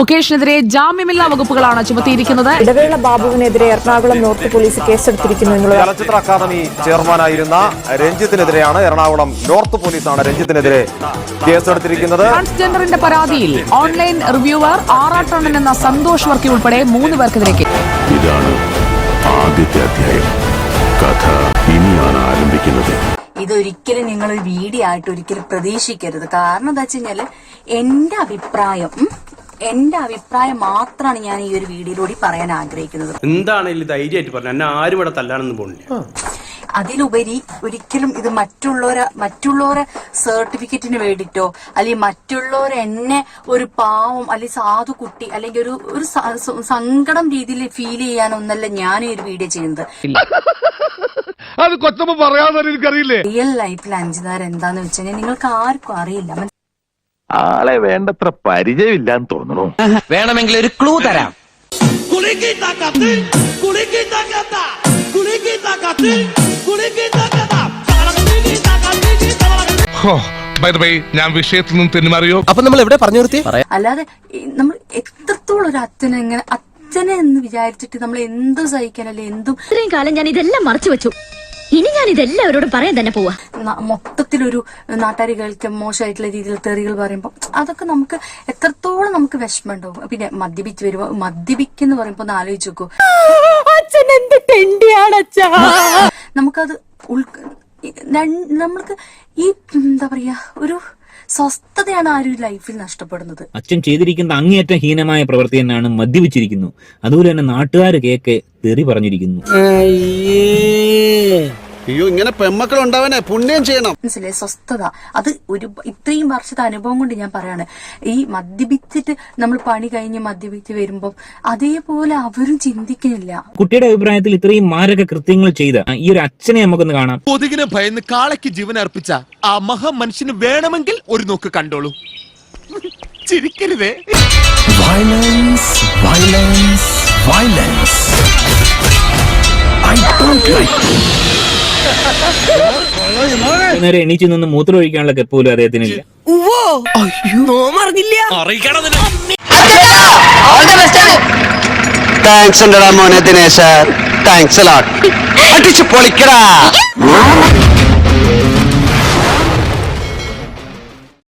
മുകേഷിനെതിരെ ജാമ്യമില്ലാ വകുപ്പുകളാണ് ചുമത്തിയിരിക്കുന്നത്. ഇടവേള ബാബുവിനെതിരെ Ernakulam north police കേസെടുത്തിരിക്കുന്നു എന്നുള്ളത്. ചലച്ചിത്ര അക്കാദമി ചെയർമാനായിരുന്ന രഞ്ജിത്തിനെതിരെയാണ് എറണാകുളം നോർത്ത് പോലീസാണ് രഞ്ജിത്തിനെതിരെ കേസെടുത്തിരിക്കുന്നത്. ട്രാൻസ്ജെൻഡറിന്റെ പരാതിയിൽ ഓൺലൈൻ റിവ്യൂവർ ആറാട്ടണ്ണൻ എന്ന സന്തോഷ് വർക്കി ഉൾപ്പെടെ 3 പേർക്കെതിരെ. ഇതാണ് ആദ്യത്തെ അധ്യായം. കഥ ഇനിയാണ് ആരംഭിക്കുന്നത്. ഇതൊരിക്കലും നിങ്ങൾ ഒരു വീഡിയോ ആയിട്ട് ഒരിക്കലും പ്രതീക്ഷിക്കരുത്. കാരണം എന്താ വെച്ച് കഴിഞ്ഞാല് എന്റെ അഭിപ്രായം മാത്രമാണ് ഞാൻ ഈ ഒരു വീഡിയോയിലൂടെ പറയാൻ ആഗ്രഹിക്കുന്നത്. എന്താണെങ്കിലും ധൈര്യമായിട്ട് പറഞ്ഞു, എന്നെ ആരും ഇവിടെ തല്ലാനൊന്നും പോകുന്നില്ല. അതിലുപരി ഒരിക്കലും ഇത് മറ്റുള്ളവരെ സർട്ടിഫിക്കറ്റിന് വേണ്ടിട്ടോ അല്ലെങ്കിൽ മറ്റുള്ളവരെ എന്നെ ഒരു പാവം അല്ലെങ്കിൽ സാധു കുട്ടി അല്ലെങ്കിൽ ഒരു സങ്കടം രീതിയിൽ ഫീൽ ചെയ്യാനൊന്നല്ല ഞാൻ ഈ ഒരു വീഡിയോ ചെയ്യുന്നത്. റിയൽ ലൈഫിൽ അഞ്ജിതാർ എന്താന്ന് വെച്ച് കഴിഞ്ഞാൽ നിങ്ങൾക്ക് ആർക്കും അറിയില്ല. ആളെ വേണ്ടത്ര പരിചയമില്ലാന്ന് തോന്നുന്നു. വേണമെങ്കിൽ ഒരു ക്ലൂ തരാം. ഞാൻ വിഷയത്തിൽ നിന്നും തെന്നുമാറിയോ? അപ്പൊ നമ്മൾ എവിടെ പറഞ്ഞു നിർത്തി? അല്ലാതെ നമ്മൾ എത്രത്തോളം ഒരു അച്ഛനെ എന്ന് വിചാരിച്ചിട്ട് നമ്മൾ എന്തും സഹിക്കാനല്ലേ എന്തും. ഇത്രയും കാലം ഞാൻ ഇതെല്ലാം മറച്ചു വെച്ചു. ഇനി ഞാൻ ഇതെല്ലാവരോടും പറയാൻ തന്നെ പോവാ. മൊത്തത്തിലൊരു നാട്ടുകാരികൾക്ക് മോശമായിട്ടുള്ള രീതിയിൽ തെറികൾ പറയുമ്പോൾ അതൊക്കെ നമുക്ക് എത്രത്തോളം നമുക്ക് വിഷമം ഉണ്ടാവും. പിന്നെ മദ്യപിക്കെന്ന് പറയുമ്പോ ഒന്ന് ആലോചിച്ച് നോക്കൂ. നമുക്കത് നമ്മൾക്ക് ഈ എന്താ പറയാ ഒരു സ്വസ്ഥതയാണ് ആ ഒരു ലൈഫിൽ നഷ്ടപ്പെടുന്നത്. അച്ഛൻ ചെയ്തിരിക്കുന്ന അങ്ങേയറ്റം ഹീനമായ പ്രവൃത്തി തന്നെയാണ് മദ്യപിച്ചിരിക്കുന്നു. അതുപോലെ തന്നെ നാട്ടുകാർ കേക്ക് തെറി പറഞ്ഞിരിക്കുന്നു. അയ്യോ, ഇങ്ങനെ പെമ്മക്കൾ ഉണ്ടാവാനേ പുണ്യം ചെയ്യണം. മനസ്സിലായി? സ്വസ്ഥത അത് ഇത്രയും വർഷത്തെ അനുഭവം കൊണ്ട് ഞാൻ പറയാണ്. ഈ മദ്യപിച്ചിട്ട് നമ്മൾ പണി കഴിഞ്ഞ് മദ്യപിച്ച് വരുമ്പോ അതേപോലെ അവരും ചിന്തിക്കുന്നില്ല. കുട്ടിയുടെ അഭിപ്രായത്തിൽ ഇത്രയും മാരക കൃത്യങ്ങൾ ചെയ്ത ഈ ഒരു അച്ഛനെ നമുക്കൊന്ന് കാണാം. കൊതുകിനെ ഭയന്ന് കാളയ്ക്ക് ജീവൻ അർപ്പിച്ച ആ മഹാമനുഷ്യന് വേണമെങ്കിൽ ഒരു നോക്ക് കണ്ടോളൂ. ചിരിക്കരുതേ. Violence, violence, violence. I don't like it. നേരെ എണീച്ചു നിന്ന് മൂത്രം ഒഴിക്കാനുള്ള കെപ്പോലും അദ്ദേഹത്തിനില്ല. താങ്ക്സ് മോനെ ദിനേശ. താങ്ക്സ് അടിച്ചു പൊളിക്കടാ.